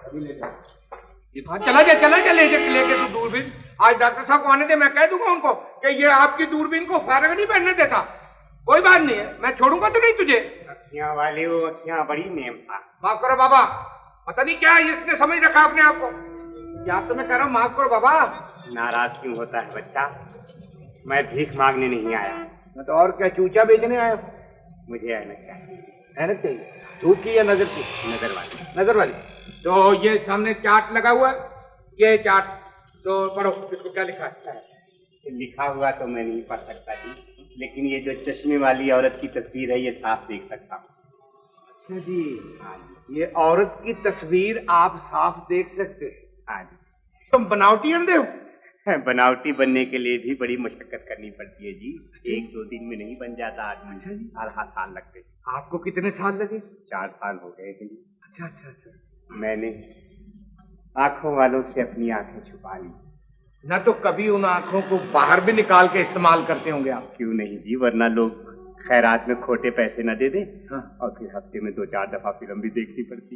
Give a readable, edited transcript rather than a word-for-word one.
अभी ले जा। हाँ चला जा लेके तू दूरबीन। आज डॉक्टर साहब को आने दे, मैं कह दूंगा उनको कि ये आपकी दूरबीन को फारग नहीं पहनने देता। कोई बात नहीं है, मैं छोड़ूंगा तो नहीं तुझे। अखियां वाले वो अखियां बड़ी नेम था। माफ करो बाबा, पता नहीं क्या इसने समझ रखा अपने आप को। क्या तो मैं कह रहा हूँ, माफ करो बाबा। नाराज क्यों होता है बच्चा? मैं भीख मांगने नहीं आया। मैं तो और क्या चूचा बेचने आया हूँ। मुझे ऐनक चाहिए। ऐनक चाहिए? धूप की या नजर की? नजर वाली। नजर वाली। तो ये सामने चार्ट लगा हुआ है, ये चार्ट तो पढ़ो, इसको क्या लिखा है? लिखा हुआ तो मैं नहीं पढ़ सकता जी, लेकिन ये जो चश्मे वाली औरत की तस्वीर है ये साफ देख सकता हूँ। अच्छा जी, ये औरत की तस्वीर आप साफ देख सकते हैं? हाँ जी। तुम बनावटी अंधे हो? बनावटी बनने के लिए भी बड़ी मशक्कत करनी पड़ती है जी। एक दो दिन में नहीं बन जाता आदमी। अच्छा जी। साल लगते। आपको कितने साल लगे? 4 साल हो गए थे। अच्छा अच्छा अच्छा। मैंने आंखों वालों से अपनी आंखें छुपा ली। ना तो कभी उन आंखों को बाहर भी निकाल के इस्तेमाल करते होंगे आप? क्यों नहीं जी, वरना लोग खैरात में खोटे पैसे न दे दे। हाँ। और फिर हफ्ते में 2-4 दफा फिल्म भी देखनी पड़ती।